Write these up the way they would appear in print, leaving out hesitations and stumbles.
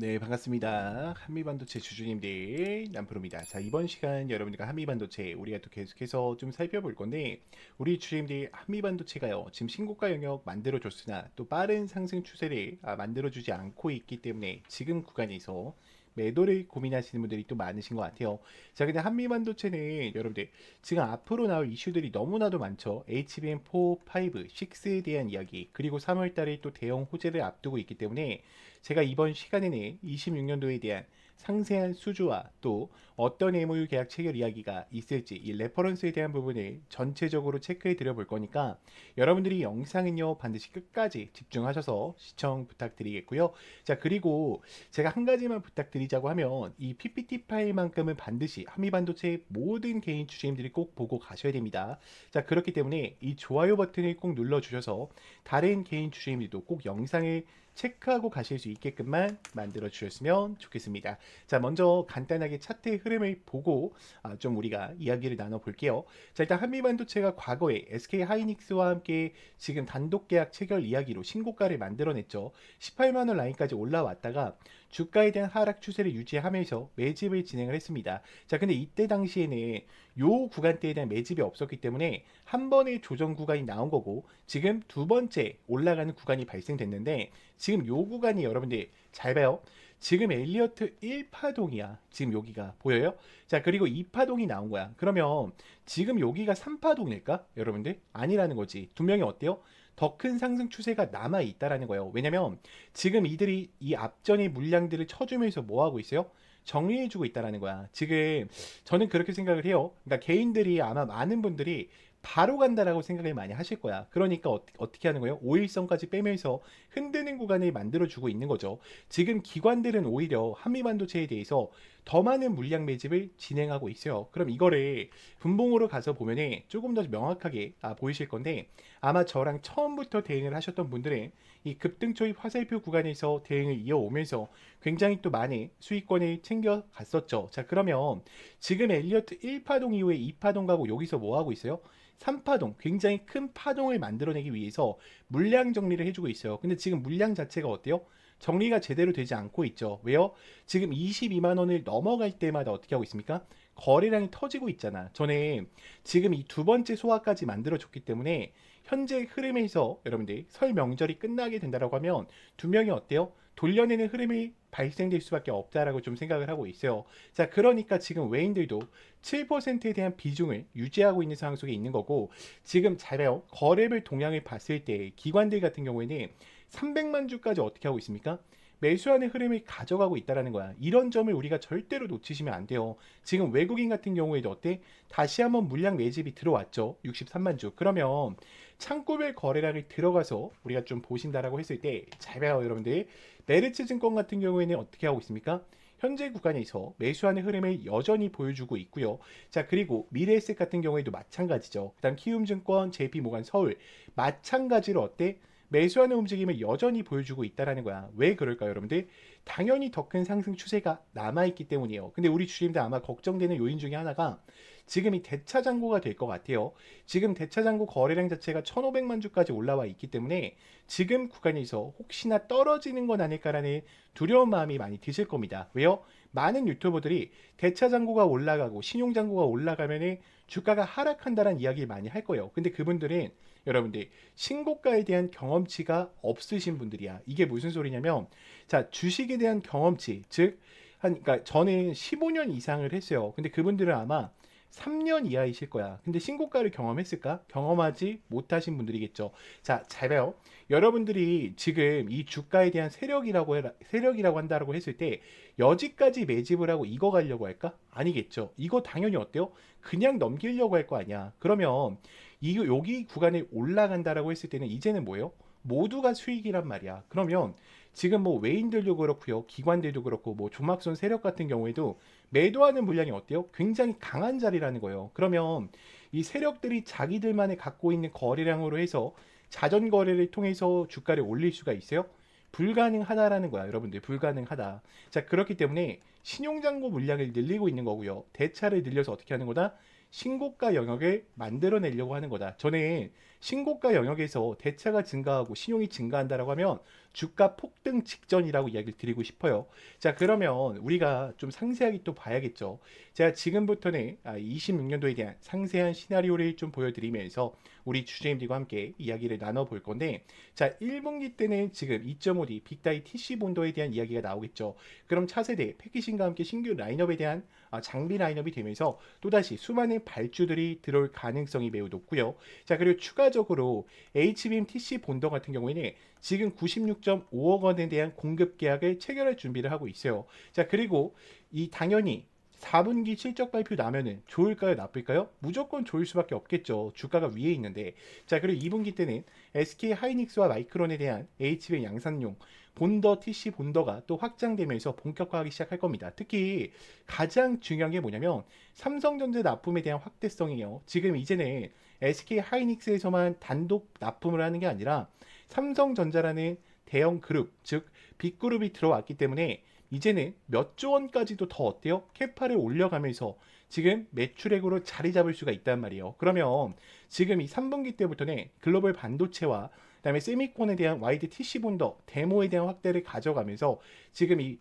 네, 반갑습니다. 한미반도체 주주님들 남프로입니다. 자, 이번 시간 여러분들과 한미반도체 우리가 또 계속해서 좀 살펴볼 건데, 우리 주주님들 한미반도체가요 지금 신고가 영역 만들어줬으나 또 빠른 상승 추세를 만들어주지 않고 있기 때문에 지금 구간에서 매도를 고민하시는 분들이 또 많으신 것 같아요. 자, 근데 한미반도체는 여러분들 지금 앞으로 나올 이슈들이 너무나도 많죠. HBM4, 5, 6에 대한 이야기, 그리고 3월 달에 또 대형 호재를 앞두고 있기 때문에 제가 이번 시간에는 26년도에 대한 상세한 수주와 또 어떤 MOU 계약 체결 이야기가 있을지 이 레퍼런스에 대한 부분을 전체적으로 체크해 드려 볼 거니까 여러분들이 영상은요 반드시 끝까지 집중하셔서 시청 부탁드리겠고요. 자, 그리고 제가 한 가지만 부탁드리자고 하면 이 PPT 파일만큼은 반드시 한미반도체 모든 개인 주주님들이 꼭 보고 가셔야 됩니다. 자, 그렇기 때문에 이 좋아요 버튼을 꼭 눌러 주셔서 다른 개인 주주님들도 꼭 영상을 체크하고 가실 수 있게끔만 만들어 주셨으면 좋겠습니다. 자, 먼저 간단하게 차트의 흐름을 보고 좀 우리가 이야기를 나눠 볼게요. 자, 일단 한미반도체가 과거에 SK 하이닉스와 함께 지금 단독 계약 체결 이야기로 신고가를 만들어냈죠. 18만 원 라인까지 올라왔다가 주가에 대한 하락 추세를 유지하면서 매집을 진행을 했습니다. 자, 근데 이때 당시에는 요 구간대에 대한 매집이 없었기 때문에 한 번의 조정 구간이 나온 거고 지금 두 번째 올라가는 구간이 발생됐는데 지금 요 구간이 여러분들 잘 봐요. 지금 엘리어트 1파동이야. 지금 여기가 보여요? 자, 그리고 2파동이 나온 거야. 그러면 지금 여기가 3파동일까? 여러분들? 아니라는 거지. 분명히 어때요? 더 큰 상승 추세가 남아 있다라는 거예요. 왜냐면 지금 이들이 이 앞전의 물량들을 쳐주면서 뭐 하고 있어요? 정리해주고 있다라는 거야. 지금 저는 그렇게 생각을 해요. 그러니까 개인들이 아마 많은 분들이 바로 간다라고 생각을 많이 하실 거야. 그러니까 어떻게 하는 거예요? 5일선까지 빼면서 흔드는 구간을 만들어주고 있는 거죠. 지금 기관들은 오히려 한미반도체에 대해서 더 많은 물량 매집을 진행하고 있어요. 그럼 이거를 분봉으로 가서 보면은 조금 더 명확하게 보이실 건데 아마 저랑 처음부터 대응을 하셨던 분들은 이 급등 초입 화살표 구간에서 대응을 이어오면서 굉장히 또 많은 수익권을 챙겨 갔었죠. 자, 그러면 지금 엘리어트 1파동 이후에 2파동 가고 여기서 뭐 하고 있어요? 3파동, 굉장히 큰 파동을 만들어내기 위해서 물량 정리를 해주고 있어요. 근데 지금 물량 자체가 어때요? 정리가 제대로 되지 않고 있죠. 왜요? 지금 22만 원을 넘어갈 때마다 어떻게 하고 있습니까? 거래량이 터지고 있잖아. 전에 지금 이 두 번째 소화까지 만들어줬기 때문에 현재 흐름에서 여러분들 설 명절이 끝나게 된다라고 하면 두 명이 어때요? 돌려내는 흐름이 발생될 수밖에 없다라고 좀 생각을 하고 있어요. 자, 그러니까 지금 외인들도 7%에 대한 비중을 유지하고 있는 상황 속에 있는 거고 지금 잘해요. 거래별 동향을 봤을 때 기관들 같은 경우에는 300만 주까지 어떻게 하고 있습니까? 매수하는 흐름을 가져가고 있다는 거야. 이런 점을 우리가 절대로 놓치시면 안 돼요. 지금 외국인 같은 경우에도 어때? 다시 한번 물량 매집이 들어왔죠. 63만 주. 그러면 창구별 거래량을 들어가서 우리가 좀 보신다라고 했을 때 잘 봐요, 여러분들. 메르츠 증권 같은 경우에는 어떻게 하고 있습니까? 현재 구간에서 매수하는 흐름을 여전히 보여주고 있고요. 자, 그리고 미래에셋 같은 경우에도 마찬가지죠. 그다음 키움증권, JP모간 서울 마찬가지로 어때? 매수하는 움직임을 여전히 보여주고 있다라는 거야. 왜 그럴까요, 여러분들? 당연히 더 큰 상승 추세가 남아있기 때문이에요. 근데 우리 주주님들 아마 걱정되는 요인 중에 하나가 지금 이 대차장고가 될 것 같아요. 지금 대차장고 거래량 자체가 1,500만 주까지 올라와 있기 때문에 지금 구간에서 혹시나 떨어지는 건 아닐까라는 두려운 마음이 많이 드실 겁니다. 왜요? 많은 유튜버들이 대차장고가 올라가고 신용장고가 올라가면 주가가 하락한다는 이야기를 많이 할 거예요. 근데 그분들은 여러분들 신고가에 대한 경험치가 없으신 분들이야. 이게 무슨 소리냐면 자, 주식에 대한 경험치 즉 그러니까 저는 15년 이상을 했어요. 근데 그분들은 아마 3년 이하이실 거야. 근데 신고가를 경험했을까? 경험하지 못하신 분들이겠죠. 자, 잘 봐요. 여러분들이 지금 이 주가에 대한 세력이라고 한다라고 했을 때 여지까지 매집을 하고 이거 가려고 할까? 아니겠죠. 이거 당연히 어때요? 그냥 넘기려고 할 거 아니야. 그러면 이거 여기 구간에 올라간다라고 했을 때는 이제는 뭐예요? 모두가 수익이란 말이야. 그러면 지금 뭐 외인들도 그렇고요, 기관들도 그렇고 뭐 조막선 세력 같은 경우에도 매도하는 물량이 어때요? 굉장히 강한 자리라는 거예요. 그러면 이 세력들이 자기들만의 갖고 있는 거래량으로 해서 자전 거래를 통해서 주가를 올릴 수가 있어요? 불가능하다라는 거야, 여러분들. 불가능하다. 자, 그렇기 때문에 신용장고 물량을 늘리고 있는 거고요. 대차를 늘려서 어떻게 하는 거다? 신고가 영역을 만들어내려고 하는 거다. 저는 신고가 영역에서 대차가 증가하고 신용이 증가한다라고 하면 주가 폭등 직전이라고 이야기를 드리고 싶어요. 자, 그러면 우리가 좀 상세하게 또 봐야겠죠. 제가 지금부터는 26년도에 대한 상세한 시나리오를 좀 보여드리면서 우리 주주님들과 함께 이야기를 나눠볼 건데, 자, 1분기 때는 지금 2.5D 빅다이 TC 본도에 대한 이야기가 나오겠죠. 그럼 차세대 패키징과 함께 신규 라인업에 대한 장비 라인업이 되면서 또다시 수많은 발주들이 들어올 가능성이 매우 높고요. 자, 그리고 추가적으로 HBM TC 본도 같은 경우에는 지금 96.5억 원에 대한 공급 계약을 체결할 준비를 하고 있어요. 자, 그리고 이 당연히 4분기 실적 발표 나면은 좋을까요, 나쁠까요? 무조건 좋을 수밖에 없겠죠. 주가가 위에 있는데. 자, 그리고 2분기 때는 SK 하이닉스와 마이크론에 대한 HBM 양산용 본더 TC 본더가 또 확장되면서 본격화하기 시작할 겁니다. 특히 가장 중요한 게 뭐냐면 삼성전자 납품에 대한 확대성이에요. 지금 이제는 SK 하이닉스에서만 단독 납품을 하는 게 아니라 삼성전자라는 대형 그룹, 즉 빅그룹이 들어왔기 때문에 이제는 몇 조 원까지도 더 어때요? 캐파를 올려가면서 지금 매출액으로 자리 잡을 수가 있단 말이에요. 그러면 지금 이 3분기 때부터는 글로벌 반도체와 그다음에 세미콘에 대한 와이드 TC 본더 데모에 대한 확대를 가져가면서 지금 이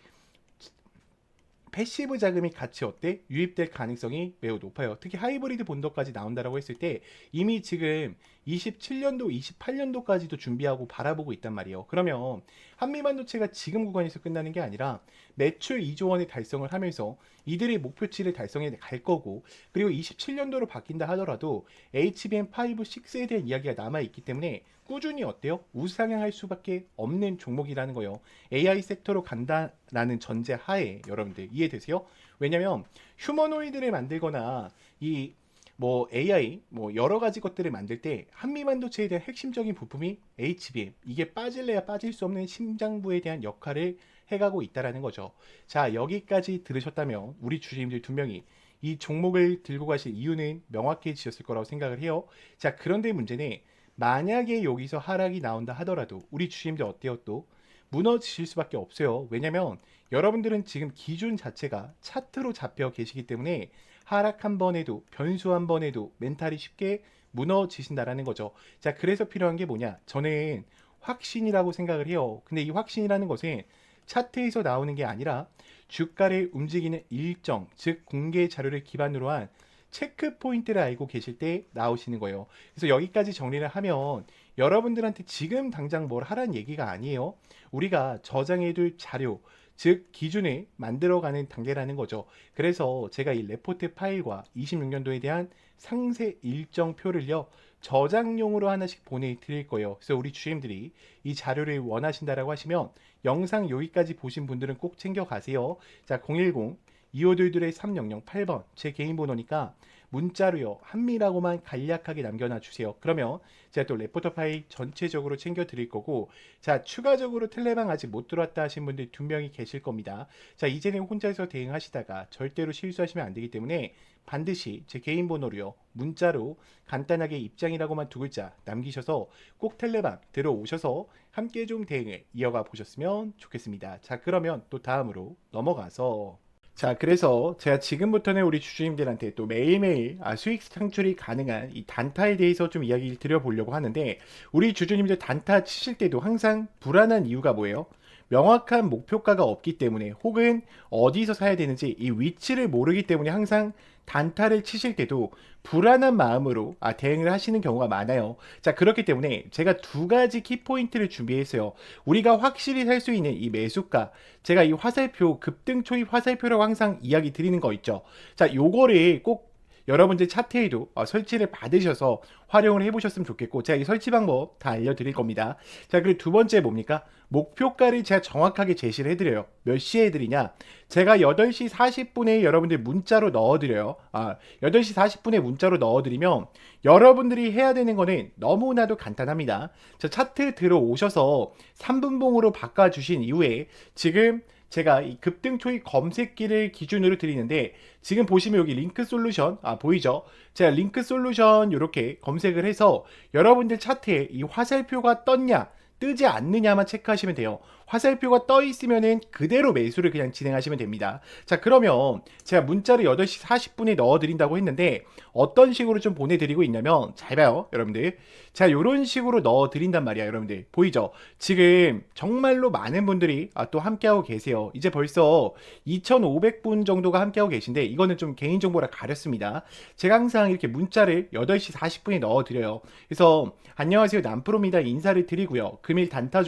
패시브 자금이 같이 어때? 유입될 가능성이 매우 높아요. 특히 하이브리드 본더까지 나온다라고 했을 때 이미 지금 27년도, 28년도까지도 준비하고 바라보고 있단 말이에요. 그러면 한미반도체가 지금 구간에서 끝나는 게 아니라 매출 2조 원의 달성을 하면서 이들의 목표치를 달성해 갈 거고, 그리고 27년도로 바뀐다 하더라도 HBM5, 6에 대한 이야기가 남아있기 때문에 꾸준히 어때요? 우상향할 수밖에 없는 종목이라는 거예요. AI 섹터로 간다라는 전제 하에 여러분들 이해되세요? 왜냐면 휴머노이드를 만들거나 이 뭐 AI 뭐 여러 가지 것들을 만들 때 한미 반도체에 대한 핵심적인 부품이 HBM, 이게 빠질래야 빠질 수 없는 심장부에 대한 역할을 해가고 있다라는 거죠. 자, 여기까지 들으셨다면 우리 주주님들 두 명이 이 종목을 들고 가실 이유는 명확해지셨을 거라고 생각을 해요. 자, 그런데 문제는 만약에 여기서 하락이 나온다 하더라도 우리 주주님들 어때요? 또 무너지실 수밖에 없어요. 왜냐면 여러분들은 지금 기준 자체가 차트로 잡혀 계시기 때문에 하락 한 번에도, 변수 한 번에도 멘탈이 쉽게 무너지신다라는 거죠. 자, 그래서 필요한 게 뭐냐? 저는 확신이라고 생각을 해요. 근데 이 확신이라는 것은 차트에서 나오는 게 아니라 주가를 움직이는 일정, 즉 공개 자료를 기반으로 한 체크 포인트를 알고 계실 때 나오시는 거예요. 그래서 여기까지 정리를 하면 여러분들한테 지금 당장 뭘 하라는 얘기가 아니에요. 우리가 저장해둘 자료, 즉 기준을 만들어가는 단계라는 거죠. 그래서 제가 이 레포트 파일과 26년도에 대한 상세 일정표를요, 저장용으로 하나씩 보내드릴 거예요. 그래서 우리 주임들이 이 자료를 원하신다라고 하시면 영상 여기까지 보신 분들은 꼭 챙겨가세요. 자, 010-2522-3008번 제 개인 번호니까 문자로요, 한미라고만 간략하게 남겨놔 주세요. 그러면 제가 또 레포터 파일 전체적으로 챙겨 드릴 거고, 자, 추가적으로 텔레방 아직 못 들어왔다 하신 분들 두 명이 계실 겁니다. 자, 이제는 혼자서 대응하시다가 절대로 실수하시면 안 되기 때문에 반드시 제 개인 번호로요, 문자로 간단하게 입장이라고만 두 글자 남기셔서 꼭 텔레방 들어오셔서 함께 좀 대응을 이어가 보셨으면 좋겠습니다. 자, 그러면 또 다음으로 넘어가서, 자, 그래서 제가 지금부터는 우리 주주님들한테 또 매일매일 수익 창출이 가능한 이 단타에 대해서 좀 이야기를 드려보려고 하는데, 우리 주주님들 단타 치실 때도 항상 불안한 이유가 뭐예요? 명확한 목표가가 없기 때문에, 혹은 어디서 사야 되는지 이 위치를 모르기 때문에 항상 단타를 치실 때도 불안한 마음으로 대응을 하시는 경우가 많아요. 자, 그렇기 때문에 제가 두 가지 키포인트를 준비했어요. 우리가 확실히 살 수 있는 이 매수가, 제가 이 화살표, 급등 초입 화살표라고 항상 이야기 드리는 거 있죠. 자, 요거를 꼭 여러분들 차트에도 설치를 받으셔서 활용을 해보셨으면 좋겠고, 제가 이 설치 방법 다 알려드릴 겁니다. 자, 그리고 두 번째 뭡니까? 목표가를 제가 정확하게 제시를 해드려요. 몇 시에 해드리냐? 제가 8시 40분에 여러분들 문자로 넣어드려요. 8시 40분에 문자로 넣어드리면 여러분들이 해야 되는 거는 너무나도 간단합니다. 자, 차트 들어오셔서 3분봉으로 바꿔주신 이후에 지금 제가 이 급등 초입 검색기를 기준으로 드리는데, 지금 보시면 여기 링크 솔루션 보이죠? 제가 링크 솔루션 이렇게 검색을 해서 여러분들 차트에 이 화살표가 떴냐 뜨지 않느냐만 체크하시면 돼요. 화살표가 떠 있으면은 그대로 매수를 그냥 진행하시면 됩니다. 자, 그러면 제가 문자를 8시 40분에 넣어 드린다고 했는데 어떤 식으로 좀 보내드리고 있냐면, 잘 봐요 여러분들. 자, 요런 식으로 넣어 드린단 말이야. 여러분들 보이죠? 지금 정말로 많은 분들이 또 함께하고 계세요. 이제 벌써 2,500분 정도가 함께하고 계신데, 이거는 좀 개인정보라 가렸습니다. 제가 항상 이렇게 문자를 8시 40분에 넣어 드려요. 그래서 안녕하세요 남프로입니다 인사를 드리고요. 금일 단타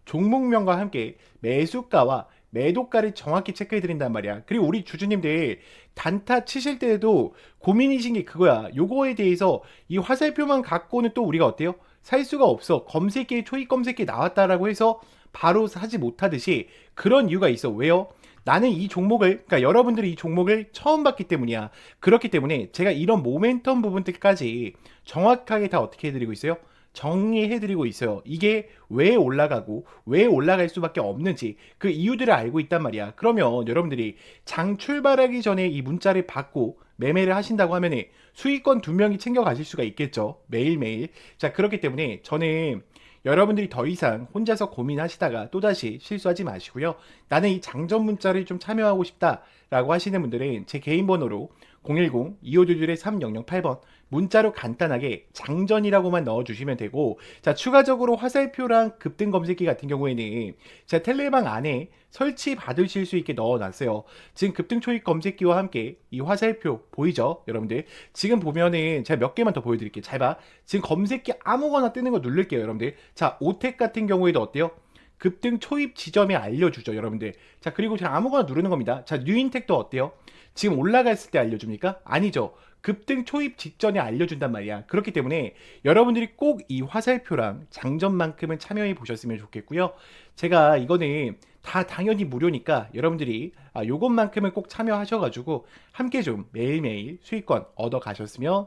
종목명과 함께 매수가와 매도가를 정확히 체크해 드린단 말이야. 그리고 우리 주주님들 단타 치실 때에도 고민이신 게 그거야. 요거에 대해서 이 화살표만 갖고는 또 우리가 어때요? 살 수가 없어. 검색기에 초입 검색기에 나왔다라고 해서 바로 사지 못하듯이 그런 이유가 있어. 왜요? 나는 이 종목을, 그러니까 여러분들이 이 종목을 처음 봤기 때문이야. 그렇기 때문에 제가 이런 모멘텀 부분들까지 정확하게 다 어떻게 해드리고 있어요? 정리해드리고 있어요. 이게 왜 올라가고 왜 올라갈 수밖에 없는지 그 이유들을 알고 있단 말이야. 그러면 여러분들이 장 출발하기 전에 이 문자를 받고 매매를 하신다고 하면 수익권 2명이 챙겨가실 수가 있겠죠. 매일매일. 자, 그렇기 때문에 저는 여러분들이 더 이상 혼자서 고민하시다가 또다시 실수하지 마시고요. 나는 이 장전 문자를 좀 참여하고 싶다라고 하시는 분들은 제 개인 번호로 010-2522-3008번 문자로 간단하게 장전이라고만 넣어주시면 되고, 자, 추가적으로 화살표랑 급등 검색기 같은 경우에는 제가 텔레방 안에 설치 받으실 수 있게 넣어놨어요. 지금 급등 초입 검색기와 함께 이 화살표 보이죠 여러분들? 지금 보면은 제가 몇 개만 더 보여드릴게요. 잘 봐. 지금 검색기 아무거나 뜨는 거 누를게요 여러분들. 자, 오텍 같은 경우에도 어때요? 급등 초입 지점에 알려주죠 여러분들. 자, 그리고 제가 아무거나 누르는 겁니다. 자, 뉴인텍도 어때요? 지금 올라갔을 때 알려줍니까? 아니죠. 급등 초입 직전에 알려준단 말이야. 그렇기 때문에 여러분들이 꼭 이 화살표랑 장전만큼은 참여해 보셨으면 좋겠고요. 제가 이거는 다 당연히 무료니까 여러분들이 요것만큼은 꼭 참여하셔가지고 함께 좀 매일매일 수익권 얻어 가셨으면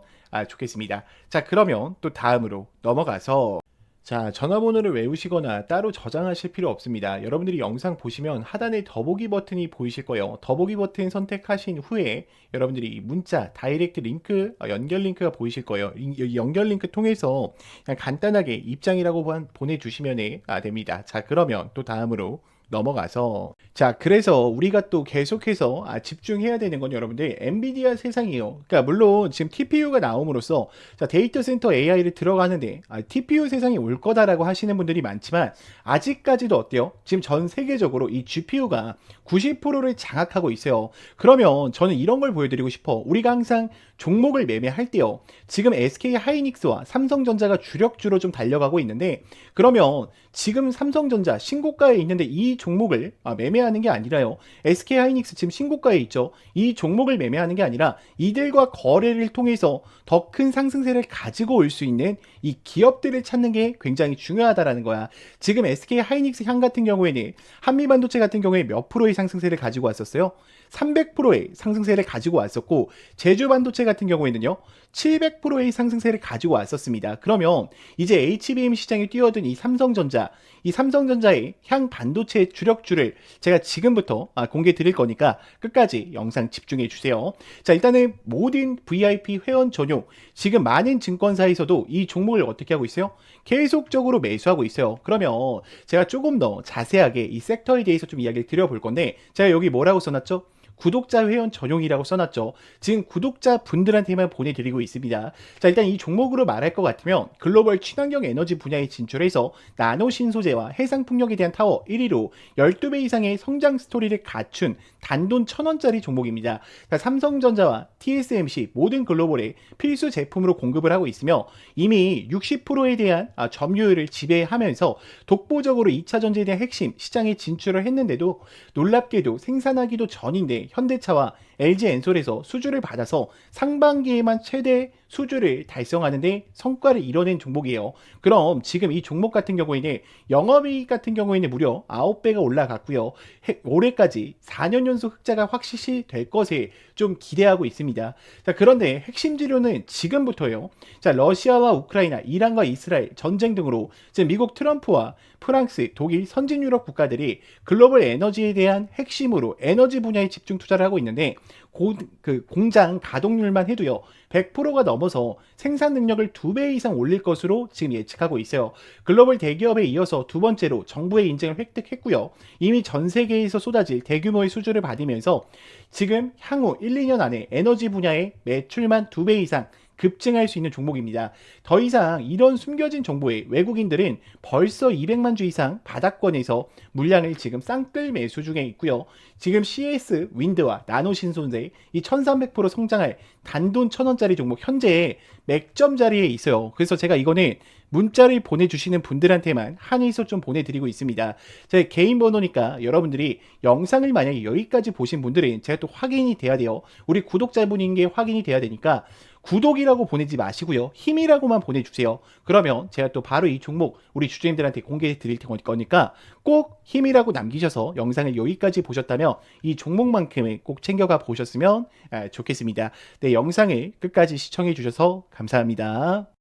좋겠습니다. 자, 그러면 또 다음으로 넘어가서, 자, 전화번호를 외우시거나 따로 저장하실 필요 없습니다. 여러분들이 영상 보시면 하단에 더보기 버튼이 보이실 거예요. 더보기 버튼 선택하신 후에 여러분들이 문자, 다이렉트 링크, 연결 링크가 보이실 거예요. 이 연결 링크 통해서 그냥 간단하게 입장이라고 보내주시면 됩니다. 자, 그러면 또 다음으로 넘어가서, 자, 그래서 우리가 또 계속해서 집중해야 되는 건 여러분들 엔비디아 세상이에요. 그러니까 물론 지금 TPU가 나옴으로써 자, 데이터 센터 AI를 들어가는데 TPU 세상이 올 거다라고 하시는 분들이 많지만 아직까지도 어때요? 지금 전 세계적으로 이 GPU가 90%를 장악하고 있어요. 그러면 저는 이런 걸 보여드리고 싶어. 우리가 항상 종목을 매매할 때요, 지금 SK 하이닉스와 삼성전자가 주력주로 좀 달려가고 있는데, 그러면 지금 삼성전자 신고가에 있는데 이 종목을 매매하는 게 아니라요, SK 하이닉스 지금 신고가에 있죠. 이 종목을 매매하는 게 아니라 이들과 거래를 통해서 더 큰 상승세를 가지고 올 수 있는 이 기업들을 찾는 게 굉장히 중요하다라는 거야. 지금 SK 하이닉스 향 같은 경우에는 한미반도체 같은 경우에 몇 프로의 상승세를 가지고 왔었어요? 300%의 상승세를 가지고 왔었고, 제주반도체 같은 경우에는요 700%의 상승세를 가지고 왔었습니다. 그러면 이제 HBM 시장에 뛰어든 이 삼성전자의 향 반도체 주력주를 제가 지금부터 공개 드릴 거니까 끝까지 영상 집중해 주세요. 자, 일단은 모든 VIP 회원 전용, 지금 많은 증권사에서도 이 종목을 어떻게 하고 있어요? 계속적으로 매수하고 있어요. 그러면 제가 조금 더 자세하게 이 섹터에 대해서 좀 이야기를 드려볼 건데, 제가 여기 뭐라고 써놨죠? 구독자 회원 전용이라고 써놨죠. 지금 구독자 분들한테만 보내드리고 있습니다. 자, 일단 이 종목으로 말할 것 같으면 글로벌 친환경 에너지 분야에 진출해서 나노 신소재와 해상 풍력에 대한 타워 1위로 12배 이상의 성장 스토리를 갖춘 단돈 1,000원짜리 종목입니다. 자, 삼성전자와 TSMC 모든 글로벌에 필수 제품으로 공급을 하고 있으며 이미 60%에 대한 점유율을 지배하면서 독보적으로 2차 전지에 대한 핵심 시장에 진출을 했는데도 놀랍게도 생산하기도 전인데 현대차와 LG엔솔에서 수주를 받아서 상반기에만 최대 수주를 달성하는데 성과를 이뤄낸 종목이에요. 그럼 지금 이 종목 같은 경우에는 영업이익 같은 경우에는 무려 9배가 올라갔고요. 올해까지 4년 연속 흑자가 확실시 될 것을 좀 기대하고 있습니다. 자, 그런데 핵심 지료는 지금부터요. 자, 러시아와 우크라이나, 이란과 이스라엘 전쟁 등으로 지금 미국 트럼프와 프랑스, 독일, 선진 유럽 국가들이 글로벌 에너지에 대한 핵심으로 에너지 분야에 집중 투자를 하고 있는데 공장 가동률만 해도요 100%가 넘어서 생산 능력을 2배 이상 올릴 것으로 지금 예측하고 있어요. 글로벌 대기업에 이어서 두 번째로 정부의 인증을 획득했고요. 이미 전 세계에서 쏟아질 대규모의 수주를 받으면서 지금 향후 1, 2년 안에 에너지 분야의 매출만 2배 이상 급증할 수 있는 종목입니다. 더 이상 이런 숨겨진 정보에 외국인들은 벌써 200만 주 이상 바닥권에서 물량을 지금 쌍끌 매수 중에 있고요. 지금 CS 윈드와 나노 신소재 이 1300% 성장할 단돈 1000원짜리 종목 현재 맥점 자리에 있어요. 그래서 제가 이거는 문자를 보내주시는 분들한테만 한해서 좀 보내드리고 있습니다. 제 개인 번호니까 여러분들이 영상을 만약에 여기까지 보신 분들은 제가 또 확인이 돼야 돼요. 우리 구독자분인 게 확인이 돼야 되니까 구독이라고 보내지 마시고요. 힘이라고만 보내주세요. 그러면 제가 또 바로 이 종목 우리 주주님들한테 공개해 드릴 거니까 꼭 힘이라고 남기셔서 영상을 여기까지 보셨다면 이 종목만큼은 꼭 챙겨가 보셨으면 좋겠습니다. 네, 영상을 끝까지 시청해 주셔서 감사합니다.